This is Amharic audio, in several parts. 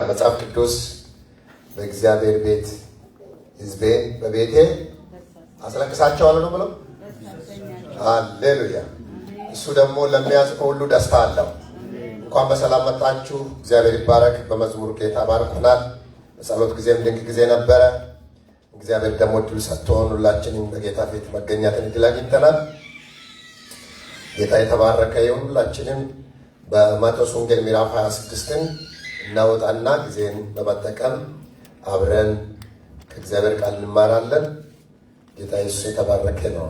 መጽሐፍ ቅዱስ በእግዚአብሔር ቤት ሕዝቤን በቤቴ አስለቅሳቸዋለሁ ነው ብለው ሃሌሉያ። እሱ ደግሞ ለሚያዝነው ሁሉ ደስታ አለው። እንኳን በሰላም መጣችሁ። እግዚአብሔር ይባረክ። በመዝሙር ጌታ ባርኮናል። በጸሎት ጊዜም ድንቅ ጊዜ ነበረ። እግዚአብሔር ደግሞ ድል ሰጥቶን ሁላችንም በጌታ ፊት መገኘትን እድል አግኝተናል። ጌታ የተባረከ ይሁን። ሁላችንም በማቴዎስ ወንጌል ምዕራፍ 26ን እናወጣና ጊዜን በመጠቀም አብረን ከእግዚአብሔር ቃል እንማራለን። ጌታ ኢየሱስ የተባረከ ነው።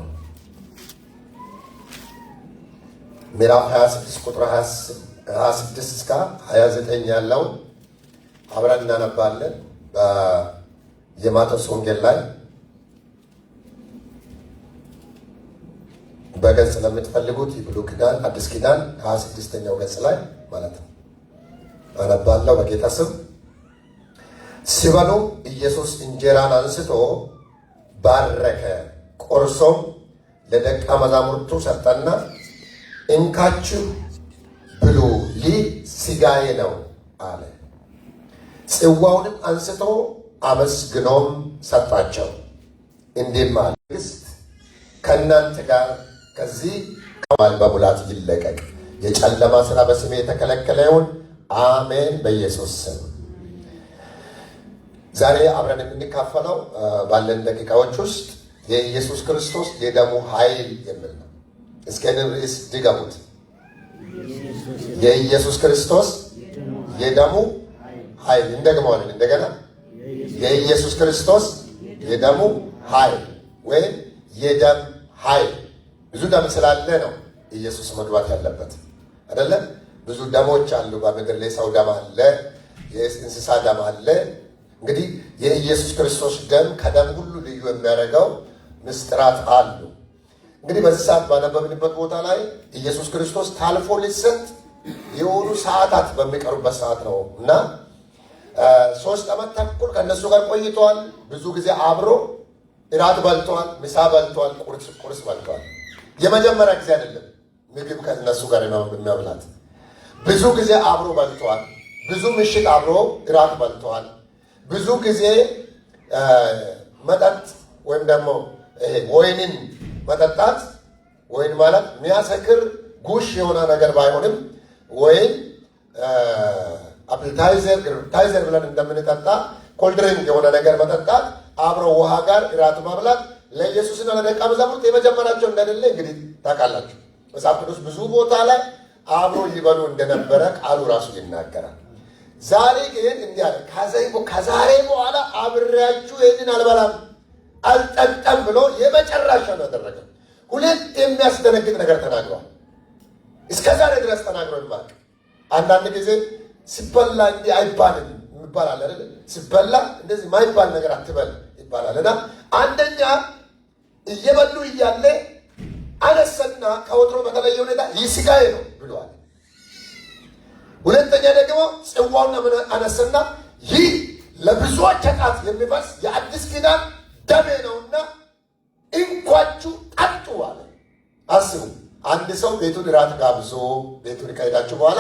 ምዕራፍ 26 ቁጥር 26 እስከ 29 ያለውን አብረን እናነባለን። የማቴዎስ ወንጌል ላይ በገጽ ለምትፈልጉት የብሉይ ኪዳን አዲስ ኪዳን 26ኛው ገጽ ላይ ማለት ነው አነባለሁ በጌታ ስም። ሲበሉ ኢየሱስ እንጀራን አንስቶ ባረከ፣ ቆርሶም ለደቀ መዛሙርቱ ሰጠና እንካችሁ ብሉ፣ ይህ ሥጋዬ ነው አለ። ጽዋውንም አንስቶ አመስግኖም ሰጣቸው፣ እንዲህም አለ፣ መንግሥት ከእናንተ ጋር ከዚህ ቀማል በሙላት ይለቀቅ። የጨለማ ሥራ በስሜ የተከለከለ ይሁን። አሜን። በኢየሱስ ስም ዛሬ አብረን የምንካፈለው ባለን ደቂቃዎች ውስጥ የኢየሱስ ክርስቶስ የደሙ ኃይል የሚል ነው። እስከ ርዕስ ድገሙት። የኢየሱስ ክርስቶስ የደሙ ኃይል። እንደግመዋለን እንደገና። የኢየሱስ ክርስቶስ የደሙ ኃይል ወይም የደም ኃይል። ብዙ ደም ስላለ ነው ኢየሱስ መግባት ያለበት አይደለ? ብዙ ደሞች አሉ በምድር ላይ። ሰው ደም አለ፣ የእንስሳ ደም አለ። እንግዲህ የኢየሱስ ክርስቶስ ደም ከደም ሁሉ ልዩ የሚያደርገው ምስጢራት አሉ። እንግዲህ በዚህ ሰዓት ባነበብንበት ቦታ ላይ ኢየሱስ ክርስቶስ ታልፎ ሊሰጥ የሆኑ ሰዓታት በሚቀሩበት ሰዓት ነው እና 3 ዓመት ተኩል ከእነሱ ጋር ቆይተዋል። ብዙ ጊዜ አብሮ እራት በልተዋል፣ ምሳ በልተዋል፣ ቁርስ በልተዋል። የመጀመሪያ ጊዜ አይደለም ምግብ ከእነሱ ጋር የሚያብላት። ብዙ ጊዜ አብሮ በልተዋል። ብዙ ምሽት አብሮ እራት በልተዋል። ብዙ ጊዜ መጠጥ ወይም ደግሞ ወይንን መጠጣት፣ ወይን ማለት የሚያሰክር ጉሽ የሆነ ነገር ባይሆንም ወይን አፕታይዘር ብለን እንደምንጠጣ ኮልድሪንክ የሆነ ነገር መጠጣት፣ አብሮ ውሃ ጋር እራት ማብላት ለኢየሱስና ለደቀ መዛሙርት የመጀመሪያቸው እንደሌለ እንግዲህ ታውቃላችሁ። መጽሐፍ ቅዱስ ብዙ ቦታ ላይ አብሮ ይበሉ እንደነበረ ቃሉ ራሱ ይናገራል። ዛሬ ግን እንዲህ አለ፣ ከዛሬ በኋላ አብሬያችሁ ይህንን አልበላም አልጠጣም ብሎ የመጨረሻ ነው ያደረገው። ሁለት የሚያስደነግጥ ነገር ተናግሯል። እስከ ዛሬ ድረስ ተናግሮ ይማቅ። አንዳንድ ጊዜ ሲበላ እንዲህ አይባልም ይባላል አይደል? ሲበላ እንደዚህ ማይባል ነገር አትበል ይባላል። እና አንደኛ እየበሉ እያለ አነሰና ከወትሮ በተለየ ሁኔታ ይህ ሥጋዬ ነው ብለዋል። ሁለተኛ ደግሞ ጽዋውን አነሰና ይህ ለብዙዎች ኃጢአት የሚፈስ የአዲስ ኪዳን ደሜ ነውና እንኳችሁ ጠጡ አለ። አስቡ፣ አንድ ሰው ቤቱን እራት ጋብዞ ቤቱን ከሄዳችሁ በኋላ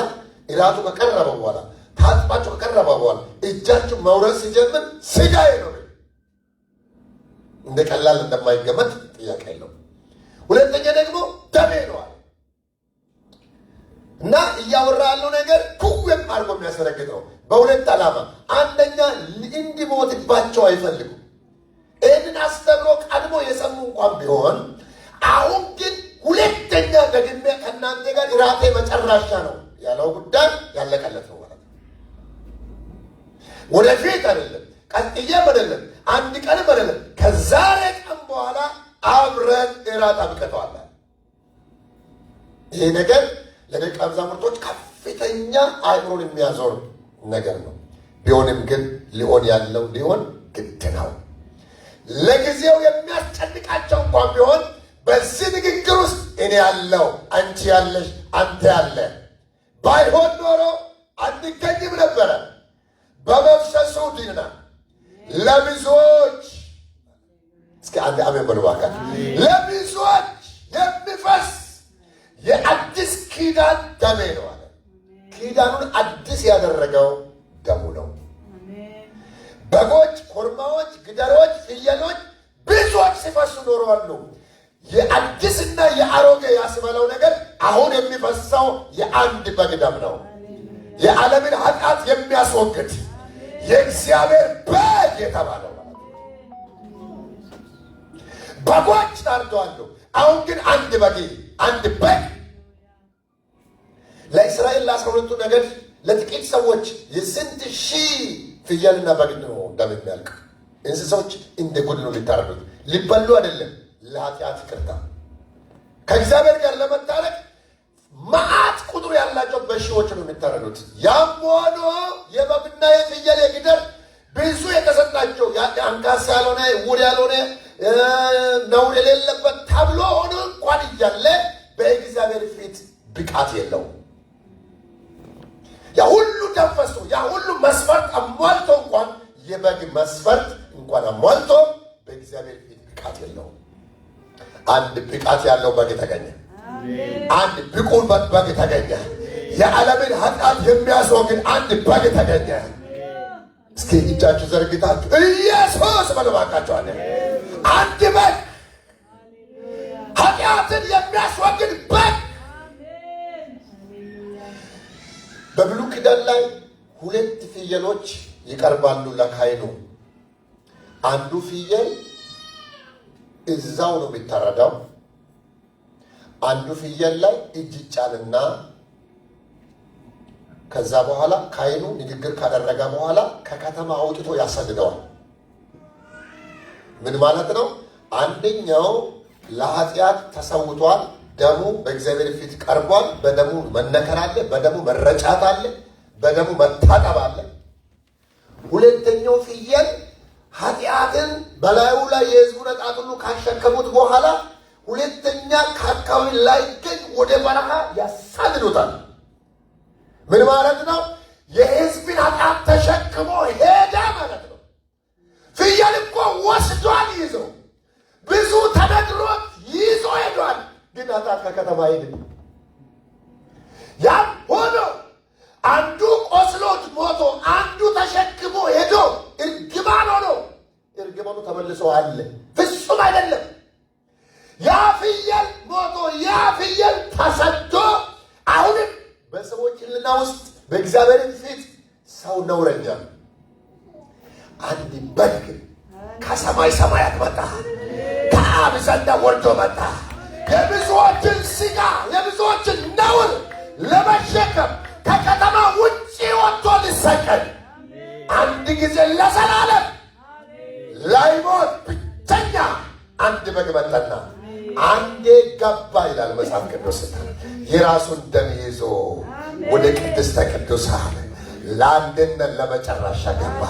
እራቱ ከቀረበ በኋላ ታጥባችሁ ከቀረበ በኋላ እጃችሁ መውረድ ሲጀምር ሥጋዬ ነው እንደ ቀላል እንደማይገመት ጥያቄ የለው። ሁለተኛ ደግሞ ደሜ ነው አለ እና እያወራ ያለው ነገር ኩዌም አድርጎ የሚያስረግጥ ነው በሁለት ዓላማ። አንደኛ እንዲሞትባቸው አይፈልጉም። ይህንን አስተምሮ ቀድሞ የሰሙ እንኳን ቢሆን አሁን ግን ሁለተኛ ደግሜ ከእናንተ ጋር እራቴ መጨረሻ ነው ያለው ጉዳይ ያለቀለት ነው ማለት ነው። ወደፊት አይደለም፣ ቀጥዬም አይደለም፣ አንድ ቀንም አይደለም፣ ከዛሬ ቀን በኋላ አብረን እራት አብቅተዋል። ይሄ ነገር ለደቀ መዛሙርቶች ከፍተኛ አእምሮን የሚያዞር ነገር ነው። ቢሆንም ግን ሊሆን ያለው ሊሆን ግድ ነው። ለጊዜው የሚያስጨንቃቸው እንኳን ቢሆን በዚህ ንግግር ውስጥ እኔ ያለው፣ አንቺ ያለሽ፣ አንተ ያለ ባይሆን ኖሮ አንገኝም ነበረ። በመፍሰሱ ድነናል። ለብዙዎች እስኪ አንድ አሜን በሉ እባካችሁ። ለብዙዎች የሚፈስ የአዲስ ኪዳን ደሜ ነው አለ። ኪዳኑን አዲስ ያደረገው ደሙ ነው። በጎች፣ ኮርማዎች፣ ግደሮች፣ ፍየሎች ብዙዎች ሲፈሱ ኖረዋል። የአዲስና የአሮጌ ያስበለው ነገር አሁን የሚፈሰው የአንድ በግ ደም ነው። የዓለምን ኃጢአት የሚያስወግድ የእግዚአብሔር በግ የተባለው በጎች ታርደዋል። አሁን ግን አንድ በግ ለእስራኤል ለ12ቱ ነገድ ለጥቂት ሰዎች የስንት ሺህ ፍየልና በግ ነው ደም የሚያልቅ። እንስሶች እንደ ጉድ ነው ሊታረዱት። ሊበሉ አይደለም፣ ለኃጢአት ይቅርታ ከእግዚአብሔር ጋር ለመታረቅ መዓት ቁጥር ያላቸው በሺዎች ነው የሚታረዱት። ያም ሆኖ የበግና የፍየል የግደር ብዙ የተሰጣቸው አንካሳ ያልሆነ ዕውር ያልሆነ ነውር የሌለበት ተብሎ ሆኖ እንኳን እያለ በእግዚአብሔር ፊት ብቃት የለውም። ያ ሁሉ ደም ፈሶ ያ ሁሉ መስፈርት አሟልቶ እንኳን የበግ መስፈርት እንኳን አሟልቶ በእግዚአብሔር ፊት ብቃት የለውም። አንድ ብቃት ያለው በግ ተገኘ። አንድ ብቁ በግ ተገኘ። የዓለምን ኃጢአት የሚያስወግድ አንድ በግ ተገኘ። እስኪ እጃችሁ ዘርግታችሁ ኢየሱስ በለባካችሁ አለ። አንድ በግ፣ ኃጢአትን የሚያስወግድ በግ። በብሉይ ኪዳን ላይ 2 ፍየሎች ይቀርባሉ ለካህኑ። አንዱ ፍየል እዛው ነው የሚታረደው። አንዱ ፍየል ላይ እጅ ይጫንና ከዛ በኋላ ካህኑ ንግግር ካደረገ በኋላ ከከተማ አውጥቶ ያሳድደዋል። ምን ማለት ነው? አንደኛው ለኃጢአት ተሰውቷል። ደሙ በእግዚአብሔር ፊት ቀርቧል። በደሙ መነከር አለ፣ በደሙ መረጫት አለ፣ በደሙ መታጠብ አለ። ሁለተኛው ፍየል ኃጢአትን በላዩ ላይ የሕዝቡን ኃጢአት ሁሉ ካሸከሙት በኋላ ሁለተኛ ከአካባቢ ላይ ግን ወደ በረሃ ያሳድዱታል። ምን ማለት ነው? የሕዝብን ኃጢአት ተሸክሞ ሄደ ማለት ነው። ፍየል እኮ ወስዷል፣ ይዞ ብዙ ተነግሮት ይዞ ሄዷል። ግን ኃጢአት ከከተማ ሄድ። ያም ሆኖ አንዱ ቆስሎት ሞቶ አንዱ ተሸክሞ ሄዶ እርግማን ሆኖ እርግማኑ ተመልሶ አለ። ፍጹም አይደለም። ያ ፍየል ሞቶ ያ ፍየል ተሰዶ አሁንም በሰዎች ሕሊና ውስጥ በእግዚአብሔር ፊት ሰው ነውረኛ። አንድ በግ ከሰማይ ሰማያት መጣ፣ ከአብ ዘንድ ወርዶ መጣ። የብዙዎችን ሥጋ የብዙዎችን ነውር ለመሸከም ከከተማ ውጭ ወጥቶ ሊሰቀል አንድ ጊዜ ለዘላለም ላይሞት ብቸኛ አንድ በግ መጣና አንዴ ገባ ይላል መጽሐፍ ቅዱስ። የራሱን ደም ይዞ ወደ ቅድስተ ቅዱሳን ለአንድና ለመጨረሻ ገባ።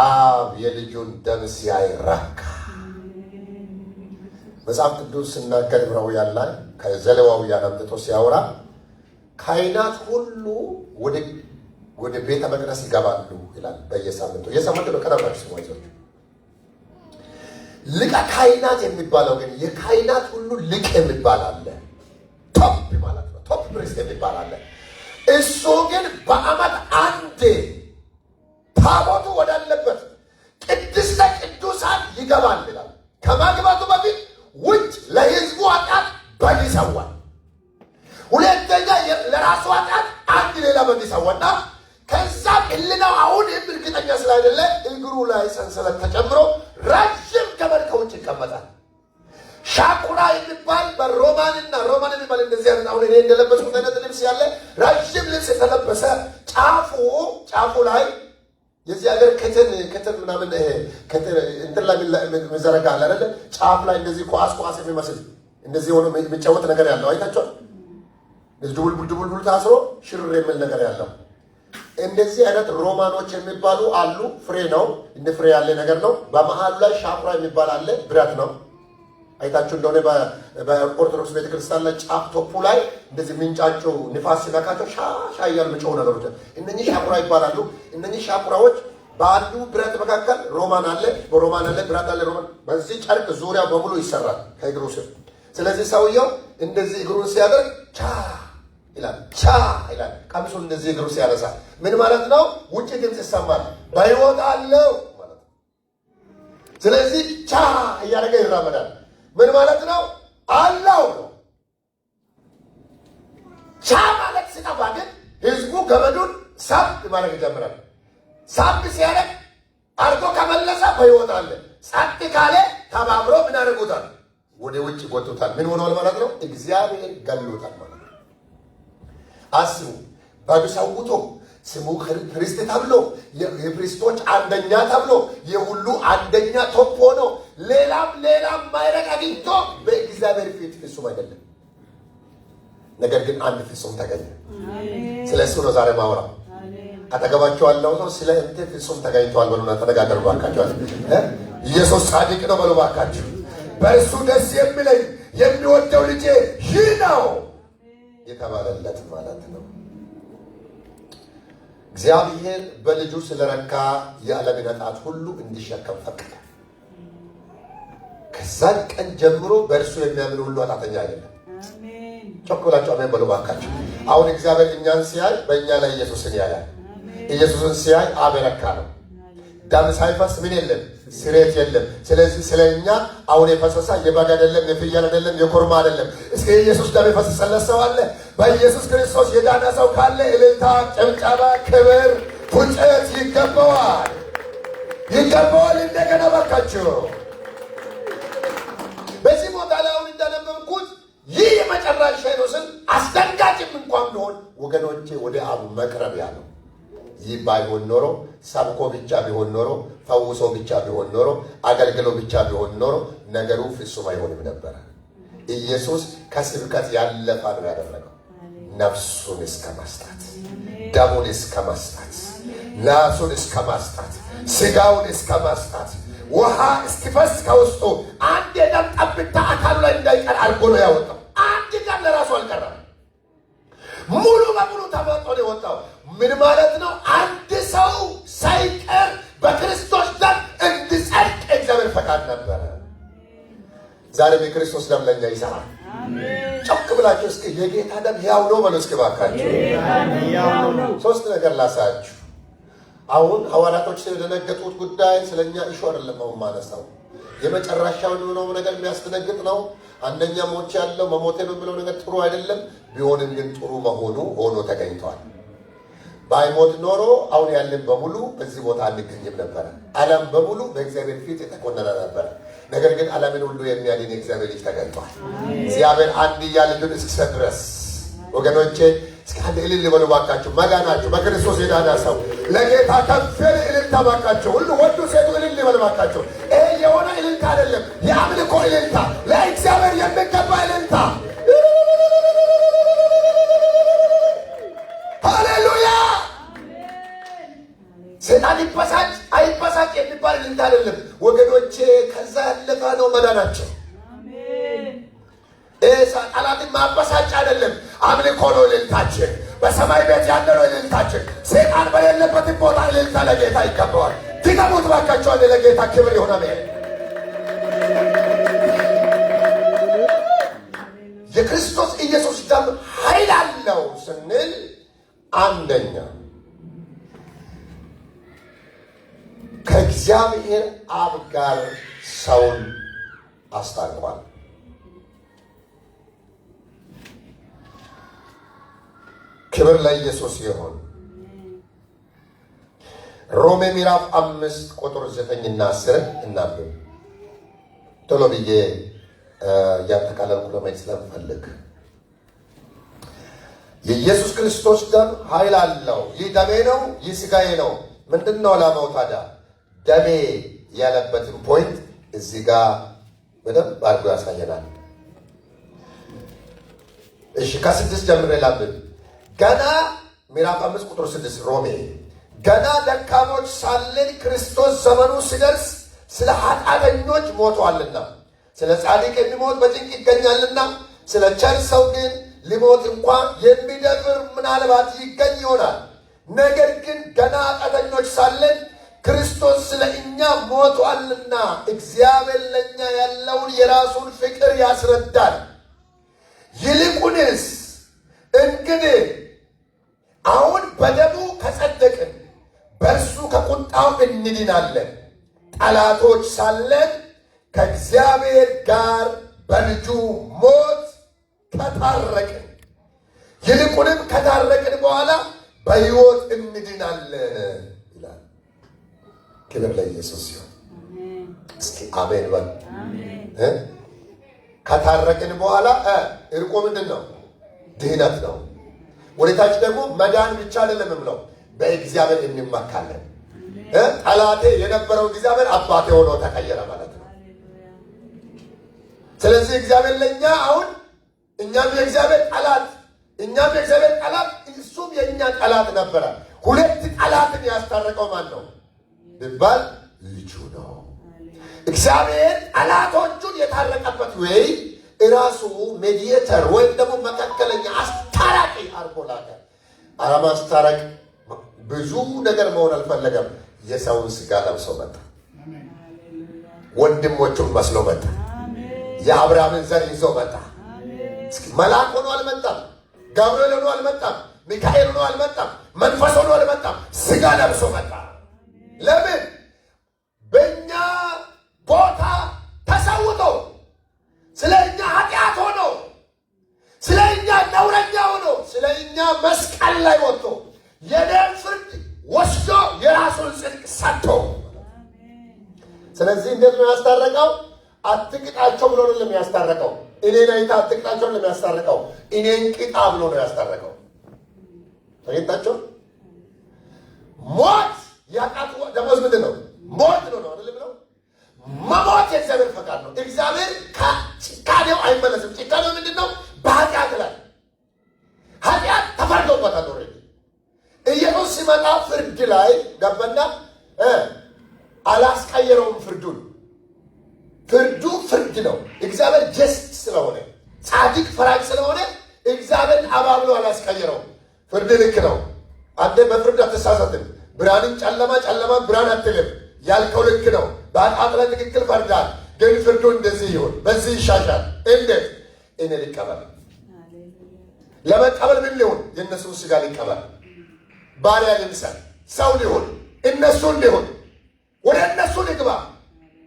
አብ የልጁን ደም ሲያይ ረካ። መጽሐፍ ቅዱስ ሲናገር ዕብራውያን ላይ ከዘሌዋውያን አምጥቶ ሲያወራ ካህናት ሁሉ ወደ ቤተ መቅደስ ይገባሉ ይላል። በየሳምንቱ ነው ቀረባችሁ ስሟይዞች ሊቀ ካህናት የሚባለው ግን የካህናት ሁሉ ሊቅ የሚባል አለ። ቶፕ ማለት ነው። ቶፕ ፕሪስት የሚባል አለ። እሱ ግን በዓመት አንዴ ታቦቱ ወዳለበት ቅድስተ ቅዱሳን ይገባል ይላል። ከማግባቱ በፊት ውጭ ለሕዝቡ ኃጢአት በግ ይሰዋል። ሁለተኛ ለራሱ ኃጢአት አንድ ሌላ በግ ይሰዋና ከዛም ሕሊናው አሁን እርግጠኛ ስላይደለ እግሩ ላይ ሰንሰለት ተጨምሮ ረዥም ገመድ ከውጭ ይቀመጣል። ሻኩራ የሚባል ሮማን የሚባል እንደዚህ አይነት አሁን እኔ እንደለበስኩት አይነት ልብስ ያለ ረዥም ልብስ የተለበሰ ጫፉ ላይ የዚህ ሀገር ክትር ምናምን እንትን ላይ የሚዘረጋ አለ አይደለ? ጫፍ ላይ እንደዚህ ኳስ የሚመስል እንደዚህ ሆኖ የሚጫወት ነገር ያለው አይታችኋል? ድቡልቡል ታስሮ ሽር የሚል ነገር ያለው እንደዚህ አይነት ሮማኖች የሚባሉ አሉ። ፍሬ ነው፣ እንደ ፍሬ ያለ ነገር ነው። በመሀሉ ላይ ሻኩራ የሚባል አለ፣ ብረት ነው። አይታችሁ እንደሆነ በኦርቶዶክስ ቤተክርስቲያን ላይ ጫፍ ቶፑ ላይ እንደዚህ ምንጫቸው ንፋስ ሲነካቸው ሻ እያሉ የሚጮሁ ነገሮች እነኚህ ሻኩራ ይባላሉ። እነኚህ ሻኩራዎች በአንዱ ብረት መካከል ሮማን አለ፣ በሮማን አለ፣ ብረት አለ፣ ሮማን በዚህ ጨርቅ ዙሪያው በሙሉ ይሰራል ከእግሩ ስር። ስለዚህ ሰውየው እንደዚህ እግሩን ሲያደርግ ቻ ይላል። ቀሚሱን እንደዚህ እግሩ ሲያነሳ ምን ማለት ነው? ውጭ ድምፅ ይሰማል። በሕይወት አለው ስለዚህ ቻ እያደረገ ይራመዳል። ምን ማለት ነው? አላው ነው። ቻ ማለት ሲጠፋ ግን ህዝቡ ገመዱን ሳብ ማለት ይጀምራል። ሳብ ሲያደርግ አርጎ ከመለሰ በሕይወት አለ። ጸጥ ካለ ተባብሮ ምን አድርጎታል? ወደ ውጭ ጎትቶታል። ምን ሆኗል ማለት ነው? እግዚአብሔር ገሎታል ማለት ነው። አስቡ፣ በግ ሰውቶ ስሙ ክርስት ተብሎ የክርስቶች አንደኛ ተብሎ የሁሉ አንደኛ ቶፕ ሆኖ ሌላም ማይረግ አግኝቶ በእግዚአብሔር ፊት ፍጹም አይደለም። ነገር ግን አንድ ፍጹም ተገኘ። ስለ እሱ ነው ዛሬ ማውራ። አጠገባቸው ያለው ሰው ስለ እንተ ፍጹም ተገኝቷል በሉና ተነጋገሩ ባካችሁ። ኢየሱስ ጻድቅ ነው በሉ ባካችሁ። በእሱ ደስ የሚለኝ የሚወደው ልጄ ይህ ነው የተባለለት ማለት ነው። እግዚአብሔር በልጁ ስለረካ የዓለምን ኃጢአት ሁሉ እንዲሸከም ፈቀደ። ከዛን ቀን ጀምሮ በእርሱ የሚያምን ሁሉ ኃጢአተኛ አይደለም። ጮክ ብላችሁ አሜን በሉ ባካችሁ። አሁን እግዚአብሔር እኛን ሲያይ በእኛ ላይ ኢየሱስን ያያል። ኢየሱስን ሲያይ አብ የረካ ነው። ደም ሳይፈስ ምን የለም? ስሬት የለም። ስለዚህ ስለኛ አሁን የፈሰሰ የበግ አይደለም፣ የፍየል አይደለም፣ የኮርማ አይደለም። እስከ ኢየሱስ ደም የፈሰሰለት ሰው አለ? በኢየሱስ ክርስቶስ የዳነ ሰው ካለ እልልታ፣ ጭብጨባ፣ ክብር፣ ፉጨት ይገባዋል። እንደገና ባካችሁ በዚህ ቦታ ላይ አሁን እንዳነበብኩት ይህ የመጨረሻ ነው ስል አስደንጋጭም እንኳን ቢሆን ወገኖቼ ወደ አብ መቅረቢያ ነው። ይህ ባይሆን ኖሮ ሰብኮ ብቻ ቢሆን ኖሮ ፈውሶ ብቻ ቢሆን ኖሮ አገልግሎ ብቻ ቢሆን ኖሮ ነገሩ ፍጹም አይሆንም ነበረ። ኢየሱስ ከስብከት ያለፈ ነው ያደረገው። ነፍሱን እስከ መስጠት፣ ደሙን እስከ መስጠት፣ ራሱን እስከ መስጠት፣ ስጋውን እስከ መስጠት፣ ውሃ እስኪፈስ ከውስጡ አንድ የደም ጠብታ አካሉ ላይ እንዳይቀር አድርጎ ነው ያወጣው። አንድ ቀን ለራሱ አልቀረም። ሙሉ በሙሉ ተመጥቶ ነው የወጣው። ምን ማለት ነው? አንድ ሰው ሳይቀር በክርስቶስ ደም እንዲጸድቅ እግዚአብሔር ፈቃድ ነበረ። ዛሬም የክርስቶስ ደም ለኛ ይሰራል። ጮክ ብላችሁ እስኪ የጌታ ደም ሕያው ነው በሉ እስኪ ባካችሁ። ሶስት ነገር ላሳያችሁ። አሁን ሐዋርያቶች የደነገጡት ጉዳይ ስለኛ ኢሹ አይደለም። አሁን ማነሳው የመጨረሻው ነው ነገር የሚያስደነግጥ ነው። አንደኛ ሞት ያለው መሞቴ ነው የሚለው ነገር ጥሩ አይደለም። ቢሆንም ግን ጥሩ መሆኑ ሆኖ ተገኝቷል። ባይሞት ኖሮ አሁን ያለን በሙሉ በዚህ ቦታ አንገኝም ነበረ። ዓለም በሙሉ በእግዚአብሔር ፊት የተቆነነ ነበረ። ነገር ግን ዓለምን ሁሉ የሚያድን የእግዚአብሔር ልጅ ተገኝቷል። እግዚአብሔር አንድያ ልጁን እስኪሰጥ ድረስ ወገኖቼ እስከ አንድ እልል በሉ ባካችሁ። መዳናችሁ በክርስቶስ የዳነ ሰው ለጌታ ከፍ ያለ እልልታ ባካችሁ። ሁሉ ወዱ ሴቱ እልል በሉ ባካችሁ። ይሄ የሆነ እልልታ አይደለም፣ የአምልኮ እልልታ፣ ለእግዚአብሔር የሚገባ እልልታ። ሃሌሉያ! ሰይጣን ይበሳጭ አይበሳጭ የሚባል እልልታ አይደለም ወገኖቼ። ከዛ ያለፈ ነው መዳናቸው። ጠላትን ማበሳጭ አይደለም፣ አምልኮ ነው እልልታችን። በሰማይ ቤት ያለው እልልታችን። ሰይጣን በሌለበት ቦታ እልልታ ለጌታ ይገባዋል። ድገሙት ባካችሁ። ለጌታ ክብር ይሁን። አሜን። የክርስቶስ ኢየሱስ ደም ኃይል አለው ስንል አንደኛ ከእግዚአብሔር አብ ጋር ሰውን አስታርቋል። ክብር ለኢየሱስ ይሁን። ሮሜ ምዕራፍ 5 ቁጥር 9 እና 10 እናንብብ። ቶሎ ብዬ ያጠቃለልኩ ለማየት ስለምፈልግ የኢየሱስ ክርስቶስ ደም ኃይል አለው። ይህ ደሜ ነው፣ ይህ ስጋዬ ነው። ምንድነው ዓላማው ታዲያ? ደሜ ያለበትን ፖይንት እዚህ ጋር በደንብ አድርጎ ያሳየናል። እሺ ከ6 ጀምሬ ላንብብ። ገና ምዕራፍ 5 ቁጥር 6 ሮሜ ገና ደካሞች ሳለን ክርስቶስ ዘመኑ ሲደርስ ስለ ኃጢአተኞች ሞቷልና፣ ስለ ጻድቅ የሚሞት በጭንቅ ይገኛልና፣ ስለ ቸር ሰው ግን ሊሞት እንኳን የሚደፍር ምናልባት ይገኝ ይሆናል። ነገር ግን ገና ኃጢአተኞች ሳለን ክርስቶስ ስለ እኛ ሞቷልና እግዚአብሔር ለእኛ ያለውን የራሱን ፍቅር ያስረዳል። ይልቁንስ እንግዲህ አሁን በደሙ ከጸደቅን በእርሱ ከቁጣው እንድናለን። ጠላቶች ሳለን ከእግዚአብሔር ጋር በልጁ ሞት ከታረቅን፣ ይልቁንም ከታረቅን በኋላ በሕይወት እንድናለን ይላል። ክብር ለኢየሱስ ይሁን። እስኪ አሜን በል። ከታረቅን በኋላ እርቆ ምንድን ነው? ድህነት ነው። ወደታች ደግሞ መዳን ብቻ አይደለም የምለው በእግዚአብሔር እንመካለን። ጠላቴ የነበረው እግዚአብሔር አባቴ ሆኖ ተቀየረ ማለት ነው። ስለዚህ እግዚአብሔር ለኛ አሁን እኛም የእግዚአብሔር ጠላት እሱም የእኛ ጠላት ነበረ። ሁለት ጠላትን ያስታረቀው ማን ነው ቢባል ልጁ ነው። እግዚአብሔር ጠላቶቹን የታረቀበት ወይ እራሱ ሜዲయేተር ወይም ደግሞ መካከለኛ አስታራቂ አድርጎ ላከ። ማስታረቅ ብዙ ነገር መሆን አልፈለገም። የሰውን ስጋ ለብሶ መጣ። ወንድሞቹን መስሎ መጣ። የአብርሃምን ዘር ይዞ መጣ። መልአክ ሆኖ አልመጣም። ገብርኤል ሆኖ አልመጣም። ሚካኤል ሆኖ አልመጣም። መንፈስ ሆኖ አልመጣም። ስጋ ለብሶ መጣ። ለምን? በእኛ ቦታ ተሰውቶ ስለ እኛ ኃጢአት ሆኖ ስለ እኛ ነውረኛ ሆኖ ስለ እኛ መስቀል ላይ ወጥቶ የደም ፍርድ ወስዶ የራሱን ጽድቅ ሰጥቶ፣ ስለዚህ እንዴት ነው ያስታረቀው? አትቅጣቸው ብሎ ነው የሚያስታረቀው። እኔን አይታ አትቅጣቸው ነው የሚያስታረቀው። እኔን ቅጣ ብሎ ነው ያስታረቀው። ተገኝታቸው ሞት ያቃቱ ደሞዝ ምንድን ነው? ሞት ነው አይደል ብለው መሞት የእግዚአብሔር ፈቃድ ነው። እግዚአብሔር ከጭካኔው አይመለስም። ጭካኔው ምንድን ነው? በኃጢአት ላይ ኃጢአት ተፈርዶበታል። ኦልሬዲ ኢየሱስ ሲመጣ ፍርድ ላይ ገባና አላስቀየረውም ፍርዱን። ፍርዱ ፍርድ ነው። እግዚአብሔር ጀስት ስለሆነ ጻድቅ ፈራጅ ስለሆነ እግዚአብሔር አባብሎ አላስቀየረውም። ፍርድ ልክ ነው። አንተ በፍርድ አትሳሳትም። ብርሃንን ጨለማ፣ ጨለማን ብርሃን አትልም። ያልከው ልክ ነው። በኃጢአት ላይ ትክክል ፈርዳል። ግን ፍርዱ እንደዚህ ይሁን፣ በዚህ ይሻሻል። እንዴት? እኔ ልቀበል። ለመቀበል ምን ሊሆን? የእነሱን ስጋ ሊቀበል፣ ባሪያ ልምሰል፣ ሰው ሊሆን፣ እነሱን ሊሆን፣ ወደ እነሱ ልግባ፣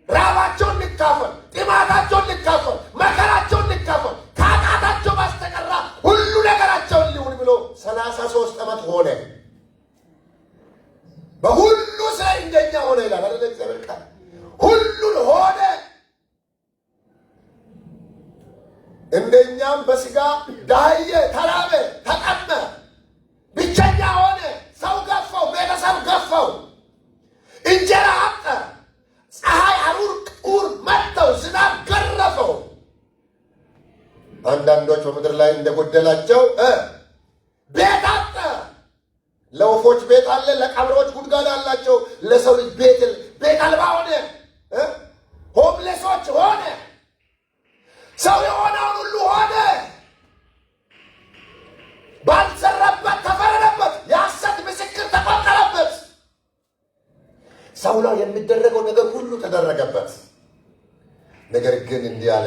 ራባቸውን ልካፈል፣ ጥማታቸውን ልካፈል፣ መከራቸውን ልካፈል፣ ከኃጢአታቸው ባስተቀራ ሁሉ ነገራቸውን ሊሆን ብሎ 33 ዓመት ሆነ። በሁሉ ስለ እንደኛ ሆነ ይላል አይደል እግዚአብሔር ቃል። ሁሉን ሆነ። እንደኛም በስጋ ዳየ፣ ተራበ፣ ተጠመ፣ ብቸኛ ሆነ። ሰው ገፋው፣ ቤተሰብ ገፋው፣ እንጀራ አጣ፣ ፀሐይ፣ ሐሩር፣ ቁር መጥተው ዝናብ ገረፈው። አንዳንዶች በምድር ላይ እንደጎደላቸው ቤት አጣ። ለወፎች ቤት አለ፣ ለቀብሮች ጉድጓድ አላቸው። ለሰው ልጅ ቤት አልባ ሆነ። ሆምሌሶች ሆነ። ሰው የሆነውን ሁሉ ሆነ። ባልሰራበት ተፈረደበት። የሐሰት ምስክር ተቆጠረበት። ሰው ላይ የሚደረገው ነገር ሁሉ ተደረገበት። ነገር ግን እንዲህ አለ፣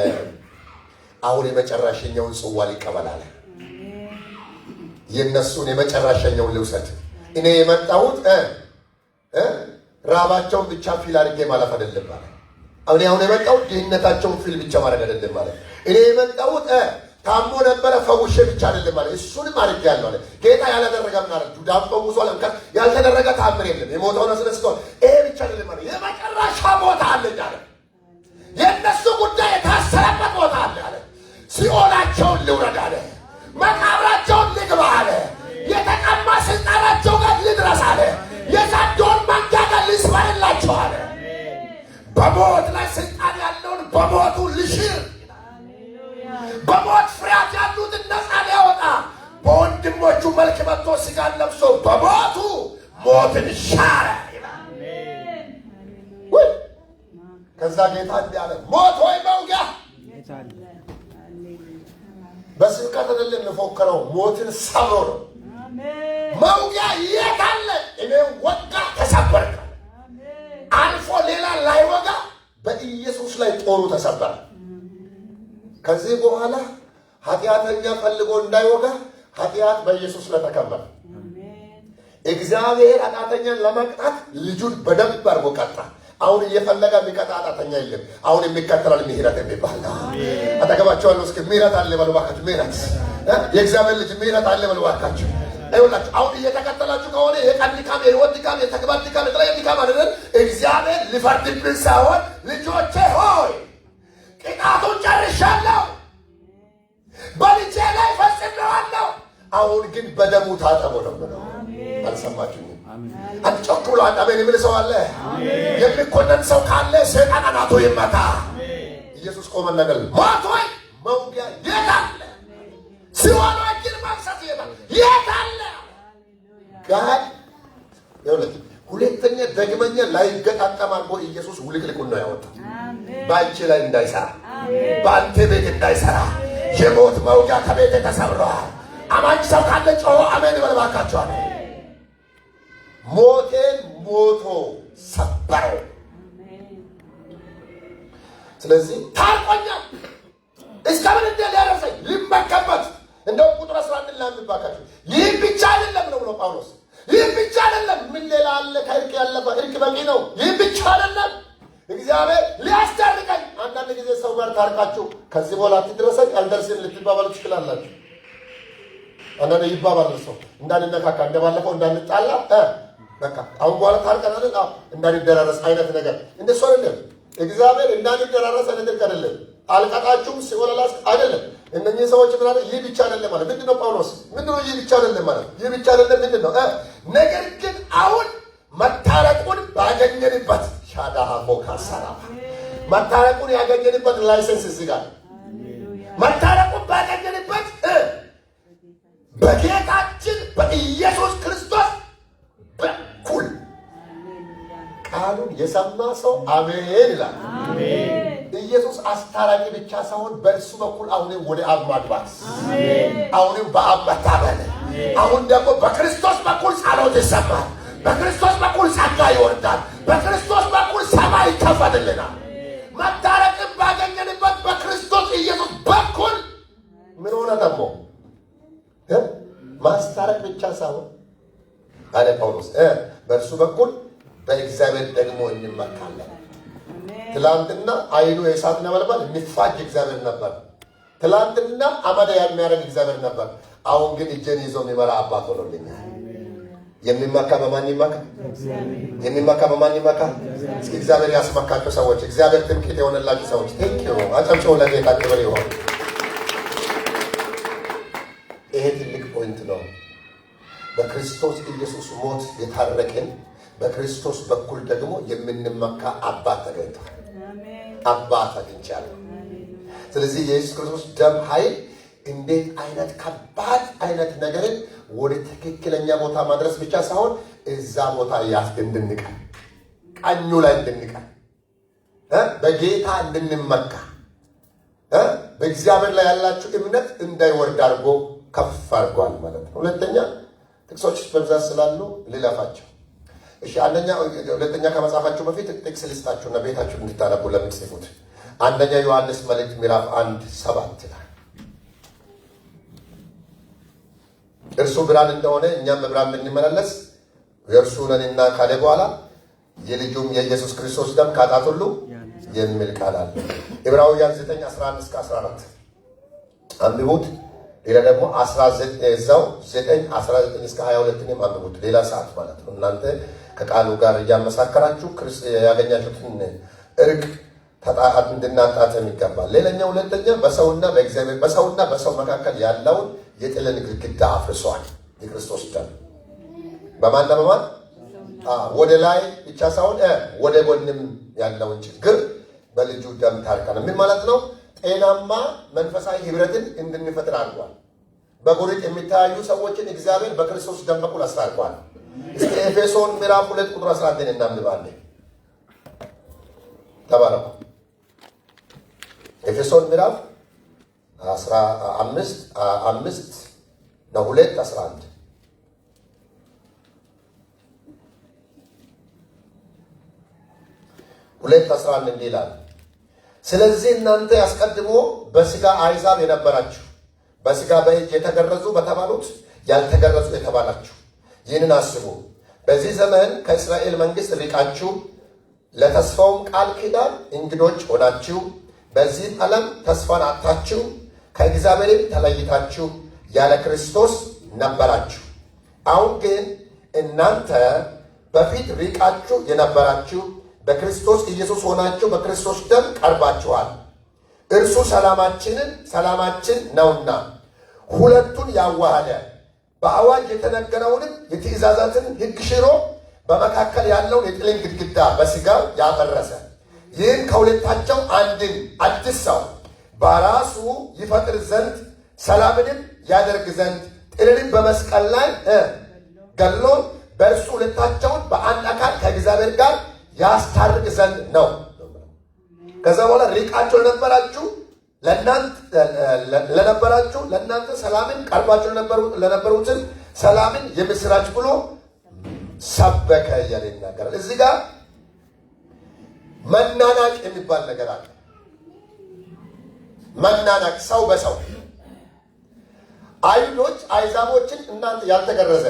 አሁን የመጨረሻኛውን ጽዋ ሊቀበል አለ። የነሱን የመጨረሻኛውን ልውሰድ። እኔ የመጣሁት ራባቸውን ብቻ ፊል አድርጌ ማለፍ አይደለም ማለት። እኔ አሁን የመጣሁት ድህነታቸውን ፊል ብቻ ማድረግ አይደለም ማለት። እኔ የመጣሁት ታሞ ነበረ ፈውሼ ብቻ አይደለም ማለት። እሱንም አድርጌያለሁ አለ ጌታ። ያላደረገ ምን አለ? ዱዳን ፈውሷል። ያልተደረገ ታምር የለም። የሞተውን አስነስቷል። ይሄ ብቻ አይደለም ማለት። የመጨረሻ ቦታ አለኝ አለ። የእነሱ ጉዳይ የታሰረበት ቦታ አለ አለ። ሲኦላቸውን ልውረድ አለ። መቃብራቸውን ልግባ አለ። የተቀማ ስልጣናቸው ጋር ልድረስ አለ። የሳዶን መንጋጋ ልስበርላቸው አለ። በሞት ላይ ስልጣን ያለውን በሞቱ ልሽር፣ በሞት ፍርሃት ያሉትን ነፃ ሊያወጣ በወንድሞቹ መልክ መጥቶ ስጋን ለብሶ በሞቱ ሞትን ሻረ። ከዛ ጌታ እንዲህ አለ፣ ሞት ሆይ መውጊያ በስብከት አይደለም የፎከረው፣ ሞትን ሰብሮ ነው። መውጊያ የት አለ? እኔ ወጋ ተሰበረ። አልፎ ሌላ ላይወጋ በኢየሱስ ላይ ጦሩ ተሰበረ። ከዚህ በኋላ ኃጢአተኛ ፈልጎ እንዳይወጋ ኃጢአት በኢየሱስ ላይ ተከመረ። እግዚአብሔር ኃጢአተኛን ለመቅጣት ልጁን በደንብ አድርጎ ቀጣ። አሁን እየፈለገ የሚቀጣ ኃጢአተኛ የለም። አሁን የሚከተላል ምህረት የሚባል ነው። አጠገባቸው ያለው እስኪ ምህረት አለ በሉ እባካችሁ። ምህረት የእግዚአብሔር ልጅ ምህረት አለ በሉ እባካችሁ። አይወላችሁ አሁን እየተከተላችሁ ከሆነ የቀን ድካም፣ የህይወት ድካም፣ የተግባር ድካም፣ የተለያየ ድካም አይደለም። እግዚአብሔር ሊፈርድብን ሳይሆን ልጆቼ ሆይ ቅጣቱን ጨርሻለሁ፣ በልጄ ላይ ፈጽሜዋለሁ፣ አሁን ግን በደሙ ታጠቡ ነው ብለው አልሰማችሁም? አትጮክ ብሎ አሜን የሚል ሰው አለ? የሚኮነን ሰው ካለ ሰይጣን አናቱ ይመታ። ኢየሱስ ቆመ ነገር ሞት ሆይ መውጊያ የት አለ? ሲኦል ሆይ ግን መቅሰፍት የት አለ? ጋር ሁለተኛ ደግመኛ ላይገጣጠም አድርጎ ኢየሱስ ውልቅልቁን ነው ያወጣው። በአንቺ ላይ እንዳይሰራ፣ በአንተ ቤት እንዳይሰራ የሞት መውጊያ ከቤት ተሰብረዋል። አማኝ ሰው ካለ ጮሆ አሜን ይበል እባካችኋል። ሞቴን ሞቶ ሰበረው። ስለዚህ ታርቆኛል። እስከምን እንደ ሊያረሰኝ ሊመከበት እንደው ቁጥር 11 ላይ ባካችሁ ይህ ብቻ አይደለም ነው ብሎ ጳውሎስ። ይህ ብቻ አይደለም፣ ምን ሌላ አለ? ከእርቅ ያለፈ እርቅ በቂ ነው። ይህ ብቻ አይደለም፣ እግዚአብሔር ሊያስታርቀኝ። አንዳንድ ጊዜ ሰው ጋር ታርቃችሁ ከዚህ በኋላ አትድረሰኝ አልደርስም ልትባባሉ ትችላላችሁ። አንዳንድ ይባባል ሰው እንዳንነካካ እንደባለፈው እንዳንጣላ በቃ አሁን በኋላ ታርቀናል እንዳንደራረስ አይነት ነገር እንደሱ አይደለም። እግዚአብሔር እንዳንደራረስ አይነት አይደለም። አልቀጣችሁም ሲወላላስ አይደለም። እነኚህ ሰዎች ምን አለ? ይህ ብቻ አይደለም ማለት ምንድነው? ጳውሎስ ምንድነው ይህ ብቻ አይደለም ማለት? ይህ ብቻ አይደለም ምንድነው? ነገር ግን አሁን መታረቁን ባገኘንበት ሻዳሃቦ ካሰራ መታረቁን ያገኘንበት ላይሰንስ እዚህ ጋር መታረቁን ባገኘንበት በጌታችን በኢየሱስ ክርስቶስ በኩል ቃሉን የሰማ ሰው አሜን ይላል። ኢየሱስ አስታራቂ ብቻ ሳይሆን በእርሱ በኩል አሁንም ወደ አብ ማግባት፣ አሁንም በአብ መታመን፣ አሁን ደግሞ በክርስቶስ በኩል ጸሎት ይሰማል፣ በክርስቶስ በኩል ጸጋ ይወርዳል፣ በክርስቶስ በኩል ሰማይ ይከፈትልናል። መታረቅን ባገኘንበት በክርስቶስ ኢየሱስ በኩል ምን ሆነ ደግሞ ማስታረቅ ብቻ ሳይሆን አለ ጳውሎስ በእርሱ በኩል በእግዚአብሔር ደግሞ እንመካለን። ትላንትና አይኑ የእሳት ነበልባል የሚፋጅ እግዚአብሔር ነበር። ትላንትና አመድ የሚያደርግ እግዚአብሔር ነበር። አሁን ግን እጄን ይዞ የሚመራ አባት ሆኖልኛል። የሚመካ በማን ይመካ? የሚመካ በማን ይመካ? እስኪ እግዚአብሔር ያስመካቸው ሰዎች፣ እግዚአብሔር ትምክህት የሆነላቸው ሰዎች ቴንኪዩ አጨብጭቡ። ለጌታ ክብር ይሁን። ይሄ ትልቅ ፖይንት ነው። በክርስቶስ ኢየሱስ ሞት የታረቅን በክርስቶስ በኩል ደግሞ የምንመካ አባት ተገኝቷል። አባት አግኝቻለሁ። ስለዚህ የኢየሱስ ክርስቶስ ደም ኃይል እንዴት አይነት ከባድ አይነት ነገርን ወደ ትክክለኛ ቦታ ማድረስ ብቻ ሳይሆን እዛ ቦታ እንድንቀር፣ ቀኙ ላይ እንድንቀር፣ በጌታ እንድንመካ፣ በእግዚአብሔር ላይ ያላችሁ እምነት እንዳይወርድ አድርጎ ከፍ አድርጓል ማለት ነው። ሁለተኛ ጥቅሶች በብዛት ስላሉ ልለፋቸው። እሺ ሁለተኛ ከመጻፋችሁ በፊት ጥቅስ ልስጣችሁና ቤታችሁ እንድታነቡ ለምትጽፉት አንደኛ ዮሐንስ መልእክት ምዕራፍ 1:7 ላይ እርሱ ብርሃን እንደሆነ እኛም በብርሃን ብንመላለስ የእርሱ ነንና ካለ በኋላ የልጁም የኢየሱስ ክርስቶስ ደም ከኃጢአት ሁሉ የሚል ቃል አለ። ዕብራውያን 9:11-14 አንብቡት። ሌላ ደግሞ 19 እዛው 9:19-22 አንብቡት። ሌላ ሰዓት ማለት ነው። እናንተ ከቃሉ ጋር እያመሳከራችሁ ያገኛችሁትን እርቅ እንድናጣጥም ይገባል። ሌላኛው ሁለተኛ በሰውና በእግዚአብሔር በሰውና በሰው መካከል ያለውን የጥልን ግድግዳ አፍርሷል የክርስቶስ ደም። በማንና በማን? ወደ ላይ ብቻ ሳይሆን ወደ ጎንም ያለውን ችግር በልጁ ደም ታርቀናል። ምን ማለት ነው? ጤናማ መንፈሳዊ ህብረትን እንድንፈጥር አድርጓል። በጎሪጥ የሚታዩ ሰዎችን እግዚአብሔር በክርስቶስ ደም በኩል አስታርቋል። እስከ ኤፌሶን ምዕራፍ 2:11 እናንባለን። ተባረኩ። ኤፌሶን ምዕራፍ 2:11 2:11 እንዲህ ይላል፣ ስለዚህ እናንተ አስቀድሞ በሥጋ አሕዛብ የነበራችሁ በሥጋ በእጅ የተገረዙ በተባሉት ያልተገረዙ የተባላችሁ ይህንን አስቡ። በዚህ ዘመን ከእስራኤል መንግሥት ርቃችሁ ለተስፋውም ቃል ኪዳን እንግዶች ሆናችሁ በዚህ ዓለም ተስፋን አጥታችሁ ከእግዚአብሔር ተለይታችሁ ያለ ክርስቶስ ነበራችሁ። አሁን ግን እናንተ በፊት ርቃችሁ የነበራችሁ በክርስቶስ ኢየሱስ ሆናችሁ በክርስቶስ ደም ቀርባችኋል። እርሱ ሰላማችን ነውና ሁለቱን ያዋሃደ በአዋጅ የተነገረውንም የትእዛዛትን ሕግ ሽሮ በመካከል ያለውን የጥልን ግድግዳ በሥጋው ያፈረሰ ይህም ከሁለታቸው አንድን አዲስ ሰው በራሱ ይፈጥር ዘንድ ሰላምንም ያደርግ ዘንድ ጥልንም በመስቀል ላይ ገሎ በእርሱ ሁለታቸውን በአንድ አካል ከእግዚአብሔር ጋር ያስታርቅ ዘንድ ነው። ከዛ በኋላ ርቃችሁ ለነበራችሁ ሰላምን ቀርባችሁ ለነበሩትን ሰላምን የምስራች ብሎ ሰበከ እያለ ይናገራል። እዚህ ጋር መናናቅ የሚባል ነገር አለ። መናናቅ ሰው በሰው አይሁዶች አይዛቦችን እናንተ ያልተገረዘ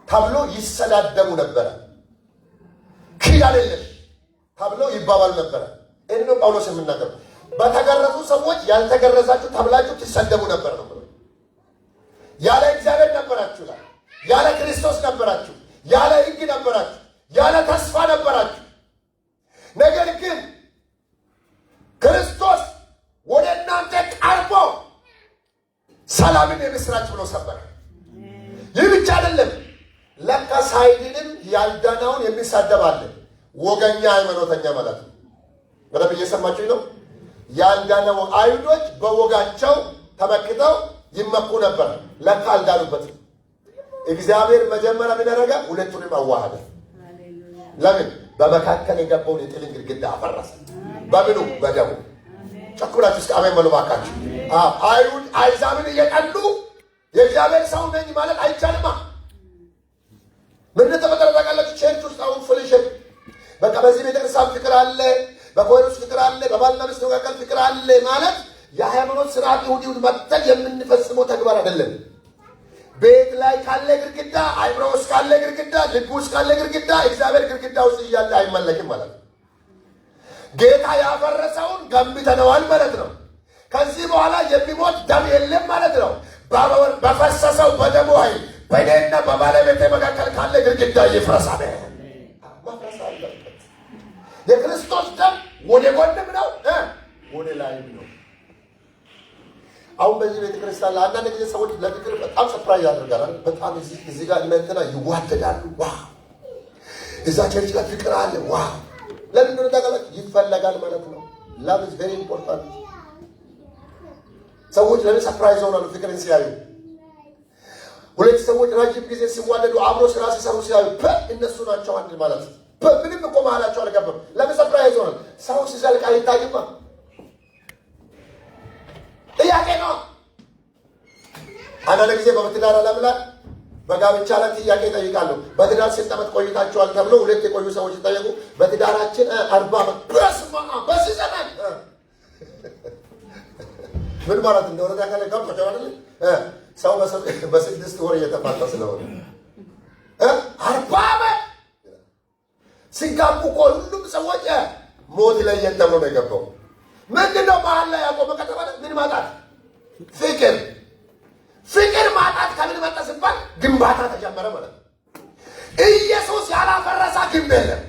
ተብሎ ይሰዳደቡ ነበረ። ኪዳን የለሽ ተብሎ ይባባሉ ነበረ። ይህን ነው ጳውሎስ የምናገረው። በተገረዙ ሰዎች ያልተገረዛችሁ ተብላችሁ ትሰደቡ ነበር ነው። ያለ እግዚአብሔር ነበራችሁ፣ ያለ ክርስቶስ ነበራችሁ፣ ያለ ሕግ ነበራችሁ፣ ያለ ተስፋ ነበራችሁ። ነገር ግን ክርስቶስ ወደ እናንተ ቀርቦ ሰላምን የምስራች ብሎ ሰበከ። ይህ ብቻ አይደለም። ለካ ሳይድንም ያልዳናውን የሚሳደባለ ወገኛ ሃይማኖተኛ ማለት ነው። በደንብ እየሰማችሁኝ ነው? ያልዳነው አይሁዶች በወጋቸው ተመክተው ይመኩ ነበር። ለካ አልዳኑበትም። እግዚአብሔር መጀመሪያ ምን አደረገ? ሁለቱንም አዋሃደ። ለምን? በመካከል የገባውን የጥልን ግድግዳ አፈረሰ። በምኑ? በደሙ። ጨኩላችሁ እስከ አሜን በሉ ባካችሁ። አይሁድ አይዛብን እየቀሉ የእግዚአብሔር ሰው ነኝ ማለት አይቻልማ። ምን ተፈጠረ ታውቃላችሁ? ቸርች ውስጥ አሁን ፍልሽን በቃ በዚህ ቤተክርስቲያን ፍቅር አለ፣ በኮሪስ ፍቅር አለ፣ በባልና ሚስት መካከል ፍቅር አለ ማለት የሃይማኖት ስርዓት ይሁን መጥተን የምንፈጽመው ተግባር አይደለም። ቤት ላይ ካለ ግድግዳ፣ አይምሮ ውስጥ ካለ ግድግዳ፣ ልብ ውስጥ ካለ ግድግዳ እግዚአብሔር ግድግዳ ውስጥ እያለ አይመለክም ማለት ነው። ጌታ ያፈረሰውን ገንብተነዋል ማለት ነው። ከዚህ በኋላ የሚሞት ደም የለም ማለት ነው። በፈሰሰው በደሙ ኃይል በእኔና በባለቤቴ መካከል ካለ ግድግዳ ይፍረሳል። መፍረስ አለበት። የክርስቶስ ደም ወደ ጎንም ነው ወደ ላይም ነው። አሁን በዚህ ቤተ ክርስቲያን ለአንዳንድ ጊዜ ሰዎች ለፍቅር በጣም ሰፕራይዝ ያደርጋል። በጣም እዚህ ጋር እንትና ይዋደዳሉ። ዋው! እዛ ቸርች ጋር ፍቅር አለ። ዋው! ለምን ነው ታውቃላችሁ? ይፈለጋል ማለት ነው። ላቭ ኢዝ ቬሪ ኢምፖርታንት። ሰዎች ለምን ሰፕራይዝ ሆናሉ? ፍቅርን ሲያዩ። ሁለት ሰዎች ረጅም ጊዜ ሲዋደዱ አብሮ ስራ ሲሰሩ ሲያዩ እነሱ ናቸው አንድ ማለት ነው። ምንም እኮ መሀላቸው አልገባም። ለምን ሰፕራይዝ ሆናል? ሰው ሲዘልቅ አይታይማ። ጥያቄ ነው። አንዳንድ ጊዜ በትዳር ዓለም ላይ በጋብቻ ላይ ጥያቄ ይጠይቃሉ። በትዳር ስንት ዓመት ቆይታችኋል ተብሎ ሁለት የቆዩ ሰዎች ይጠየቁ። በትዳራችን 40 ዓመት። በዚህ ዘመን ምን ማለት እንደሆነ ታውቃለህ? ገብቶሻል አይደል? ሰው በስድስት ወር እየተፋታ ስለሆነ 40 ዓመት ሲጋቡ እኮ ሁሉም ሰዎች ሞት ላይ ተብሎ ነው የገባው። ምንድነው መሀል ላይ ያቆመ ከተባለ ምን ማጣት? ፍቅር ማጣት ከምን መጣ ሲባል ግንባታ ተጀመረ ማለት ነው። ኢየሱስ ያላፈረሳ ግንብ የለም።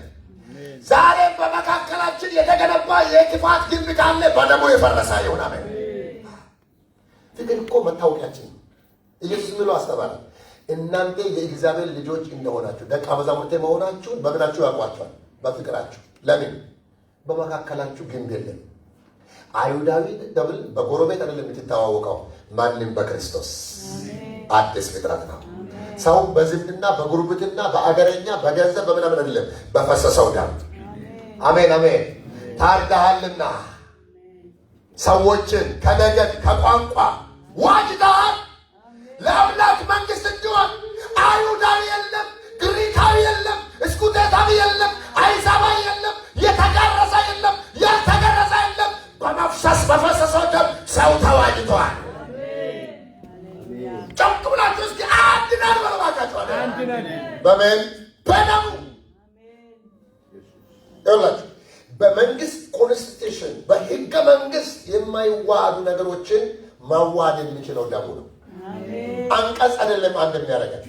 ዛሬም በመካከላችን የተገነባ የክፋት ግንብ ካለ በደሙ የፈረሰ ይሆናል። ፍቅር እኮ መታወቂያችን ነው። ኢየሱስ ብሎ አስተማረ። እናንተ የእግዚአብሔር ልጆች እንደሆናችሁ ደቀ መዛሙርቴ መሆናችሁን በምናችሁ ያውቋቸዋል? በፍቅራችሁ። ለምን? በመካከላችሁ ግንብ የለም። አይሁዳዊ ደብል በጎረቤት አይደለም የምትተዋወቀው። ማንም በክርስቶስ አዲስ ፍጥረት ነው። ሰው በዝምድና በጉርብትና በአገረኛ በገንዘብ በምናምን አይደለም፣ በፈሰሰው ደም። አሜን አሜን። ታርዳሃልና ሰዎችን ከነገድ ከቋንቋ ዋጅተሃል ለአምላክ መንግስት እንዲሆን። አይሁዳዊ የለም፣ ግሪካዊ የለም፣ እስኩቴታዊ የለም፣ አይዛባዊ የለም፣ የተገረዘ የለም፣ ያልተገረዘ የለም። በፈሰሰው ደም ሰው ተዋጅተዋል። ጨምቅ ብላችሁ እስኪ አንድናል በለባካችኋል። በምን? በደሙ። ይኸውላችሁ በመንግስት ኮንስቲቱሽን በህገ መንግስት የማይዋሃዱ ነገሮችን ማዋሃድ የሚችለው ደሙ ነው። አንቀጽ አይደለም አንድ የሚያደርገን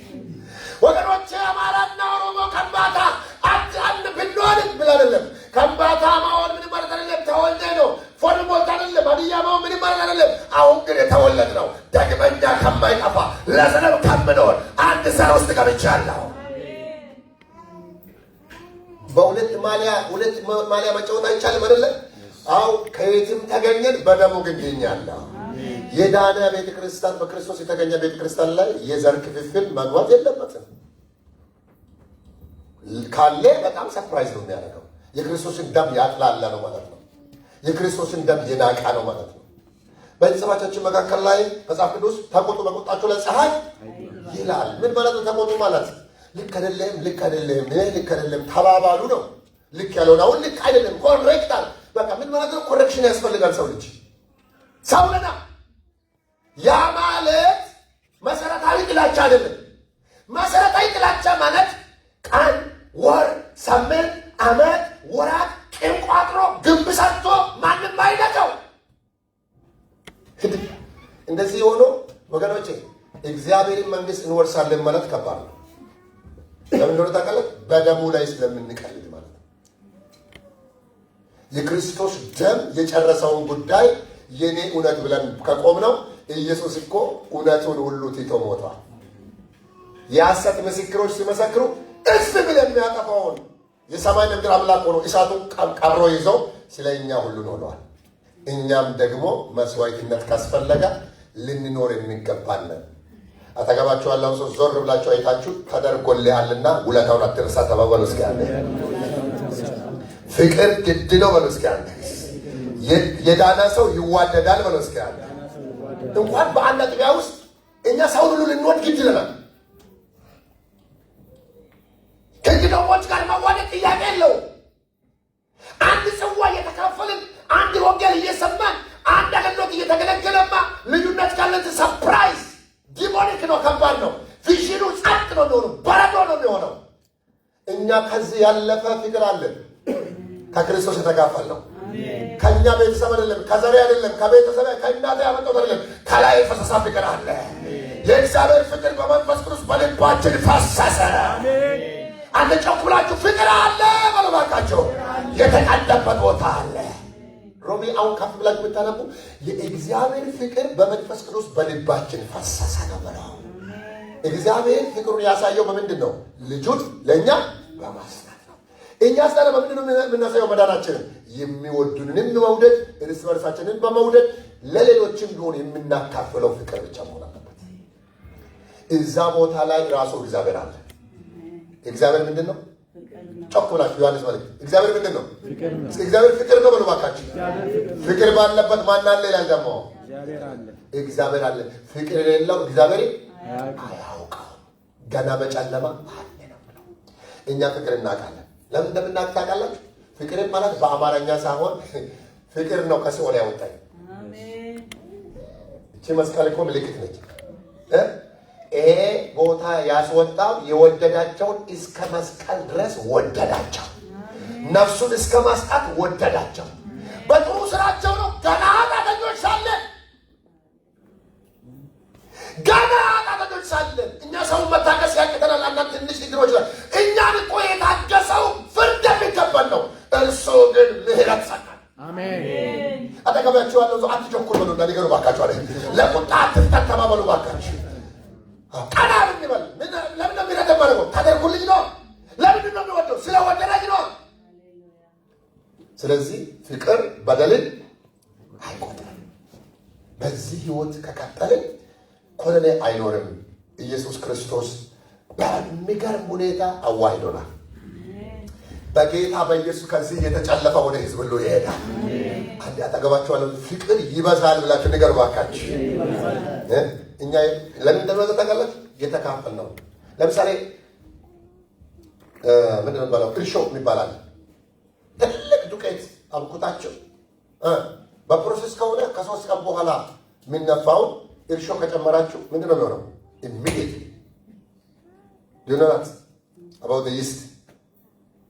ወገኖቼ። አማራና ኦሮሞ ከምባታ አንድ ብንሆን ብል አይደለም። ከምባታ ማሆን ምንም ማለት አይደለም። ተወልደ ነው ፎን ሞልታ አይደለም። ሀዲያ ማሆን ምንም ማለት አይደለም። አሁን ግን የተወለድ ነው ደግመኛ ከማይጠፋ ለዘለም ከምንሆን አንድ ዘር ውስጥ ገብቻለሁ። በሁለት ማሊያ መጫወት አይቻልም አይደለም? አው ከየትም ተገኘን በደሙ ግን ገኛለሁ። የዳነ ቤተክርስቲያን በክርስቶስ የተገኘ ቤተክርስቲያን ላይ የዘር ክፍፍል መግባት የለበትም። ካለ በጣም ሰርፕራይዝ ነው የሚያደርገው። የክርስቶስን ደም ያጥላላ ነው ማለት ነው። የክርስቶስን ደም የናቃ ነው ማለት ነው። በቤተሰባችን መካከል ላይ መጽሐፍ ቅዱስ ተቆጡ በቁጣችሁ ላይ ፀሐይ ይላል። ምን ማለት ነው? ተቆጡ ማለት ልክ አይደለም፣ ልክ አይደለም፣ ልክ አይደለም ተባባሉ ነው። ልክ ያለው ነው ልክ አይደለም፣ ኮሬክታል። በቃ ምን ማለት ነው? ኮሬክሽን ያስፈልጋል። ሰው ልጅ ሰውና ያ ማለት መሰረታዊ ጥላቻ አይደለም። መሰረታዊ ጥላቻ ማለት ቀን፣ ወር፣ ሳምንት፣ ዓመት፣ ወራት ቂም ቋጥሮ ግንብ ሰርቶ ማንም አይነካው። እንደዚህ ሆኖ ወገኖቼ እግዚአብሔርን መንግስት እንወርሳለን ማለት ከባድ ነው። ለምን እንደሆነ ታውቃለህ? በደሙ ላይ ስለምንቀልድ ማለት ነው። የክርስቶስ ደም የጨረሰውን ጉዳይ የኔ እውነት ብለን ከቆም ነው። ኢየሱስ እኮ እውነቱን ሁሉ ትቶ ሞቷል። የሐሰት ምስክሮች ሲመሰክሩ እፍ ብለን የሚያጠፋውን የሰማይ ምድር አምላክ ሆኖ እሳቱን ቀብሮ ይዞ ስለኛ ሁሉን ሆነዋል። እኛም ደግሞ መስዋዕትነት ካስፈለገ ልንኖር የሚገባለን። አጠገባችሁ ያለውን ሰው ዞር ብላችሁ አይታችሁ ተደርጎልሃልና ውለታውን አትርሳ ተባባሉ። እስኪ አንዴ ፍቅር ግድ ነው በሉ። እስኪ አንዴ የዳነ ሰው ይዋደዳል በሉ። እስኪ አንዴ እንኳን በአንድ አጥቢያ ውስጥ እኛ ሰውን ሁሉ ልንወድ ግድ ይለናል። ከእንግዶች ጋር መዋደድ ጥያቄ የለውም። አንድ ጽዋ እየተካፈልን አንድ ወንጌል እየሰማን አንድ አገልግሎት እየተገለገለማ ልዩነት ካለን ሰርፕራይዝ ዲሞኒክ ነው፣ ከባድ ነው። ቪዥኑ ጸጥ ነው የሚሆነው፣ በረዶ ነው የሚሆነው። እኛ ከዚህ ያለፈ ፍቅር አለን። ከክርስቶስ የተካፈል ነው። ከእኛ ቤተሰብ አይደለም፣ ከዘሬ አይደለም፣ ከቤተሰብ ከእናቴ ያመጣሁት አይደለም። ከላይ የፈሰሰ ፍቅር አለ። የእግዚአብሔር ፍቅር በመንፈስ ቅዱስ በልባችን ፈሰሰ። አንተ ጮክ ብላችሁ ፍቅር አለ በሉ እባካችሁ። የተቀደበት ቦታ አለ። ሮሜ አሁን ከፍ ብላችሁ ብታነቡ የእግዚአብሔር ፍቅር በመንፈስ ቅዱስ በልባችን ፈሰሰ ነው ብለው። እግዚአብሔር ፍቅሩን ያሳየው በምንድን ነው? ልጁን ለእኛ በማስታት ነው። እኛ ስለ በምንድን ነው የምናሳየው መዳናችንን? የሚወዱንን መውደድ፣ እርስ በርሳችንን በመውደድ ለሌሎችም ቢሆን የምናካፍለው ፍቅር ብቻ መሆን አለበት። እዛ ቦታ ላይ ራሱ እግዚአብሔር አለ። እግዚአብሔር ምንድን ነው? ጮክ ብላችሁ ዮሐንስ መልእክት እግዚአብሔር ምንድን ነው? እግዚአብሔር ፍቅር ነው በሉ እባካችሁ። ፍቅር ባለበት ማን አለ ይላል ደግሞ? እግዚአብሔር አለ። ፍቅር የሌለው እግዚአብሔር አያውቀው፣ ገና በጨለማ አለ ነው ብለው። እኛ ፍቅር እናውቃለን። ለምን እንደምናውቅ ታውቃላችሁ? ፍቅርን ማለት በአማርኛ ሳይሆን ፍቅር ነው ከሲኦል ያወጣኝ። እቺ መስቀል እኮ ምልክት ነች። ይሄ ቦታ ያስወጣው የወደዳቸውን እስከ መስቀል ድረስ ወደዳቸው። ነፍሱን እስከ ማስጣት ወደዳቸው። በጥሩ ስራቸው ነው። ገና ኃጢአተኞች ሳለን እኛ ሰውን መታገስ ያቅተናል። አንዳንድ ትንሽ ችግሮች ላይ እኛን እኮ የታገሰው ፍርድ የሚገባን ነው። እርሱ ግን ምህረት ሰጣን። አሜን። አጠገባችሁ ያለው ሰው አትቸኩል በሉ እና ንገሩ እባካችሁ አለ። ለቁጣ አትፍጠተማ በሉ እባካችሁ። ቀና ብንበል ለምን ነው የሚረተበረው? ታደርጉልኝ ነው። ለምንድን ነው የሚወደው? ስለወደደኝ ነው። ስለዚህ ፍቅር በደልን አይቆጥርም። በዚህ ህይወት ከቀጠልን ኮሎኔ አይኖርም። ኢየሱስ ክርስቶስ በሚገርም ሁኔታ አዋህዶናል። በጌታ በኢየሱስ ከዚህ የተጨለፈ ወደ ህዝብ ሁሉ ይሄዳል። አንድ አጠገባችኋለሁ ፍቅር ይበዛል ብላችሁ ንገሩ እባካችሁ። እኛ ለምን እንደሆነ ተቀለፍ የተካፈል ነው። ለምሳሌ ምንድን ነው ባለው እርሾ የሚባላል ትልቅ ዱቄት አብኩታችሁ በፕሮሰስ ከሆነ ከ3 ቀን በኋላ የሚነፋውን እርሾ ከጨመራችሁ ምንድን ነው የሚሆነው? immediately do you know that about the yeast?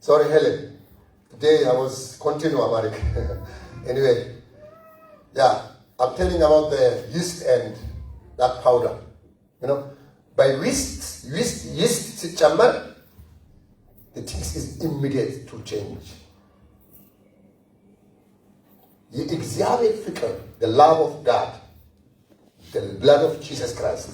Sorry Helen, Today I was continue America. Anyway, yeah, I'm telling about the yeast and that powder. You know, by yeast ሲጨመር the things is immediate to change. የእግዚአብሔር ፍቅር, the love of God, the blood of Jesus Christ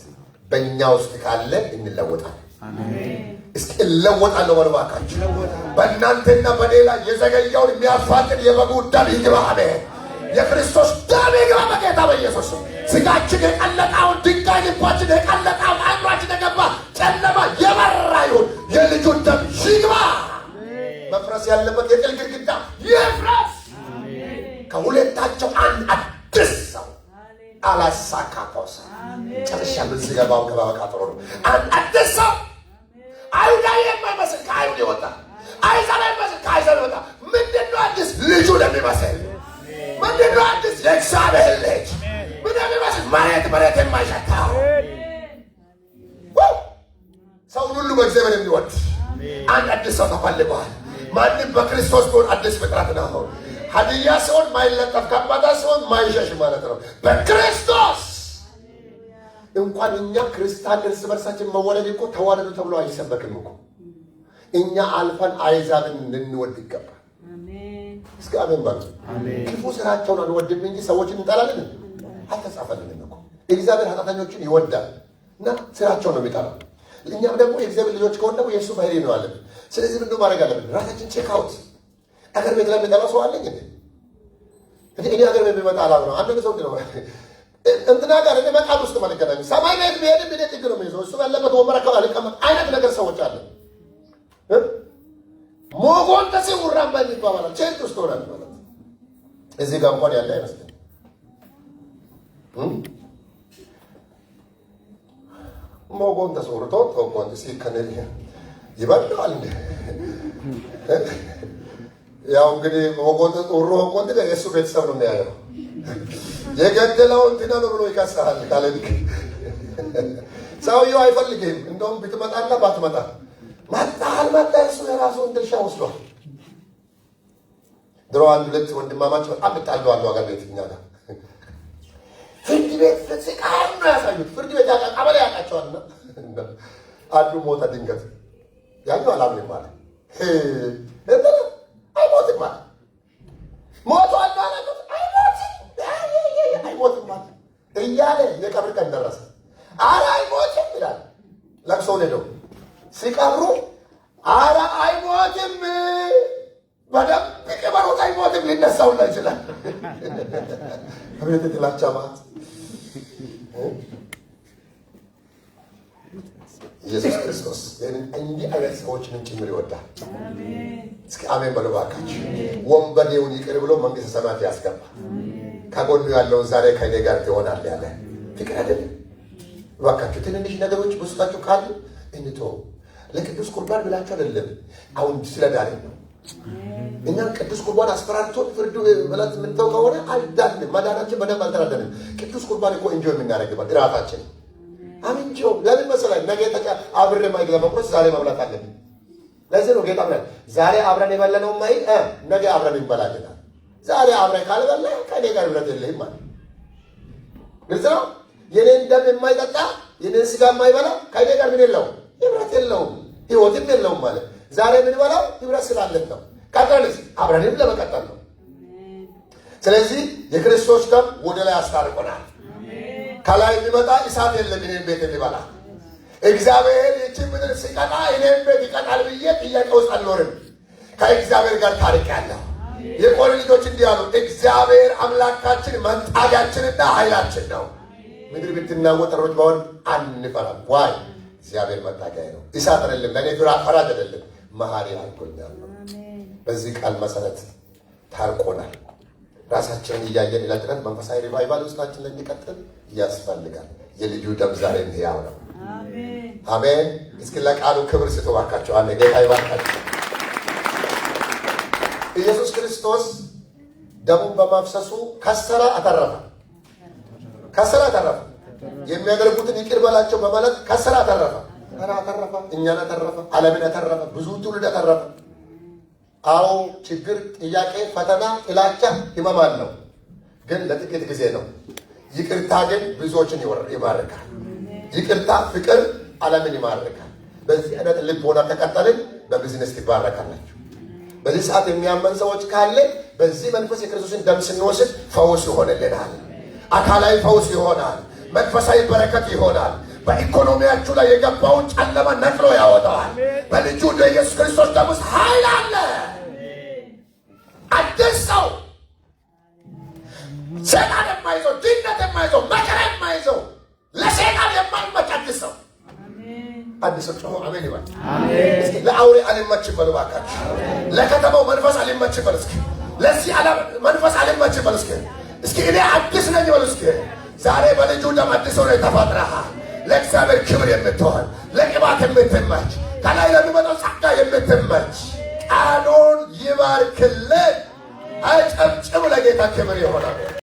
በእኛ ውስጥ ካለ እንለወጣለን። አሜን። እስኪ እንለወጣለን ወርባካችሁ በእናንተና በሌላ የዘገየውን የሚያፋጥን የበጉ ደም ይግባ። አሜን። የክርስቶስ ደም ይግባ በጌታ በኢየሱስ ስም። ስጋችን የቀለጠውን ድንጋይ ልባችን የቀለጠውን አእምሯችን የገባ ጨለማ የበራ ይሁን። የልጁ ደም ይግባ። መፍረስ ያለበት የጥል ግድግዳ ይፍረስ። ከሁለታቸው አንድ አዲስ ሰው አላሳካፖስ ጨርሻለሁ። እዚህ ጋር ባው ገባ በቃጥሮ ነው። አንድ አዲስ ሰው አይሁዳዊ የማይመስል ከአይሁድ ይወጣ፣ አይዛብ የማይመስል ከአይዛብ ይወጣ። ምንድነው አዲስ? ልጁ ለሚመስል ምንድነው አዲስ? የእግዚአብሔር ልጅ ምን የሚመስል መሬት የማይሸታው ሰውን ሁሉ በእግዚአብሔር የሚወድ አንድ አዲስ ሰው ተፈልጓል። ማንም በክርስቶስ ቢሆን አዲስ ፍጥረት ነው። ሀዲያ ሲሆን ማይለጠፍ ከአባታ ሲሆን ማይሸሽ ማለት ነው። በክርስቶስ እንኳን እኛ ክርስቲያን እርስ በርሳችን መወለድ እኮ ተዋለዱ ተብሎ አይሰበክም እኮ። እኛ አልፈን አይዛብን ልንወድ ይገባል። አሜን። እስኪ አሜን በሉ። አሜን። ክፉ ስራቸውን አንወድም እንጂ ሰዎችን እንጠላለን አልተጻፈልንም እኮ። እግዚአብሔር ኃጢአተኞችን ይወዳል እና ስራቸውን ነው የሚጠላው። እኛም ደግሞ የእግዚአብሔር ልጆች ከሆነ ደግሞ የእሱ ባህሪ ነው አለብን። ስለዚህ ምንድን ማድረግ አለብን? ራሳችን ቼክ አውት። አገር ቤት ላይ የሚጠላ ሰው አለኝ እንዴ? እኔ አገር ቤት የሚመጣ አላም ነው። አንድ ሰው ነው እንትና ጋር እኔ መቃል ውስጥ ማለከናኝ ሰማይ ቤት ቢሄድ ምን ችግር ነው የሚይዘው? እሱ ያለበት ወንበር አካባቢ አልቀመጥ አይነት ነገር ሰዎች አለ። ሞጎን ተሲውራም ባል ይባላል። ቼክ ውስጥ ሆናል ማለት እዚህ ጋር እንኳን ያለ አይመስልም። ሞጎን ተሶርቶ ተቆን ሲከነል ይባላል እንዴ? ያው እንግዲህ ሞጎን ተጦሮ ሞጎን የእሱ ቤተሰብ ነው የሚያየው። የገደለው እንትና ነው ብሎ ይከሳል። ካለልክ ሰውየው አይፈልግም። እንደውም ብትመጣና ባትመጣ ማጣል ማጣ እሱ የራሱን ድርሻ ወስዷል። ድሮ አንድ ሁለት ወንድማማች በጣም ተጣልተዋል አገር ቤት እኛ ጋር ፍርድ ቤት ፍጽቃም ነው ያሳዩት። ፍርድ ቤት ቀበሌ ያውቃቸዋልና አንዱ ሞተ ድንገት። ያኛው አላምንም ማለት አይሞትም ማለት ሞቷል ማለት አይሞትም ማለት እያለ የቀብር ቀን ደረሰ። ኧረ አይሞትም ይላል። ለቅሶውን ሄደው ሲቀብሩ ኧረ አይሞትም በደንብ ቅበሩት፣ አይሞትም ሊነሳውላ ይችላል። አቤት ጥላቻ ማለት ኢየሱስ ክርስቶስ እንዲህ አይነት ሰዎችንም ጭምር ይወዳል። እስኪ አሜን በሉ እባካችሁ። ወንበዴውን ይቅር ብሎ መንግሥተ ሰማያት ያስገባ። ከጎኑ ያለውን ዛሬ ከእኔ ጋር ትሆናለህ ያለ ፍቅር አይደለም። እባካችሁ ትንንሽ ነገሮች በውስጣችሁ ካሉ እንቶ ለቅዱስ ቁርባን ብላችሁ አይደለም። አሁን ስለ ዳሬ ነው። እኛ ቅዱስ ቁርባን አስፈራርቶን ፍርዱ በላት ምን ተው ከሆነ አልዳንም። መዳናችን በደንብ አልተራደንም። ቅዱስ ቁርባን እኮ እንጆይ የምናደርግበት እራታችን አምንጆ ለምን መሰለኝ ነገ አብሬ ማይገባ መቁረስ ዛሬ መብላት አለብን። ለዚህ ነው ጌታ ማለት ዛሬ አብረን የበለነው ማይ ነገ አብረን እንበላለን። ዛሬ አብረን ካልበላ ከኔ ጋር ህብረት የለህም ማለት ግልጽ ነው። የኔን ደም የማይጠጣ የኔን ስጋ የማይበላ ከኔ ጋር ምን የለውም? ህብረት የለውም፣ ህይወትም የለውም ማለት ዛሬ ምን በላው ህብረት ስላለን ነው። ቀጥልስ አብረንም ለመቀጠል ነው። ስለዚህ የክርስቶስ ደም ወደ ላይ አስታርቆናል። ከላይ የሚመጣ እሳት የለም እኔን ቤት የሚበላ። እግዚአብሔር ይህችን ምድር ሲቀጣ እኔን ቤት ይቀጣል ብዬ ጥያቄ ውስጥ አልኖርም። ከእግዚአብሔር ጋር ታርቄያለሁ። የቆሬ ልጆች እንዲህ አሉ፣ እግዚአብሔር አምላካችን መጣጊያችንና ኃይላችን ነው። ምድር ብትናወጥ ሮች ባሆን አንፈራም። ዋይ እግዚአብሔር መጣጊያ ነው። እሳት አይደለም፣ ለእኔ ፈራጅ አይደለም፣ መሐሪ አድርጎኛል። በዚህ ቃል መሰረት ታርቆናል። ራሳችንን እያየን ለጥረት መንፈሳዊ ሪቫይቫል ውስጣችን እንዲቀጥል ያስፈልጋል። የልጁ ደም ዛሬም ሕያው ነው። አሜን። እስኪ ለቃሉ ክብር ስጡ እባካችሁ። አሜን። ጌታ ይባርካችሁ። ኢየሱስ ክርስቶስ ደሙን በማፍሰሱ ከሰራ አተረፈ። ከሰራ አተረፈ። የሚያደርጉትን ይቅር በላቸው በማለት ከሰራ አተረፈ። አተረፈ። እኛን አተረፈ። ዓለምን አተረፈ። ብዙ ትውልድ አተረፈ። አዎ ችግር፣ ጥያቄ፣ ፈተና፣ ጥላቻ፣ ህመም አለው፣ ግን ለጥቂት ጊዜ ነው። ይቅርታ ግን ብዙዎችን ይማርካል። ይቅርታ፣ ፍቅር ዓለምን ይማርካል። በዚህ አይነት ልቦና ከቀጠልን በቢዝነስ ትባረካላችሁ። በዚህ ሰዓት የሚያመን ሰዎች ካለ በዚህ መንፈስ የክርስቶስን ደም ስንወስድ ፈውስ ይሆንልናል። አካላዊ ፈውስ ይሆናል። መንፈሳዊ በረከት ይሆናል። በኢኮኖሚያችሁ ላይ የገባውን ጨለማ ነቅሎ ያወጣዋል። በልጁ ለኢየሱስ ክርስቶስ ደም ውስጥ ኃይል አለ። አዲስ ሰው ሰይጣን የማይዘው፣ ድነት የማይዘው፣ መከራ የማይዘው፣ ለሰይጣን የማይመች አዲስ ሰው አዲስ ሰው ጮሆ አሜን ይበል። እስኪ ለአውሬ አልመችም በሉ እባካችሁ። ለከተማው መንፈስ አልመችም በሉ እስኪ። ለዚህ ዓለም መንፈስ አልመችም በሉ እስኪ። እስኪ እኔ አዲስ ነኝ በሉ እስኪ። ዛሬ በልጁ ደም አዲስ ሆነህ ተፈጥረሃል። ለእግዚአብሔር ክብር የምትሆን ለቅባት የምትመች ከላይ ለሚመጣው ጸጋ የምትመች ቃሉን ይባርክልን። አጨብጭቡ። ለጌታ ክብር ይሆናል።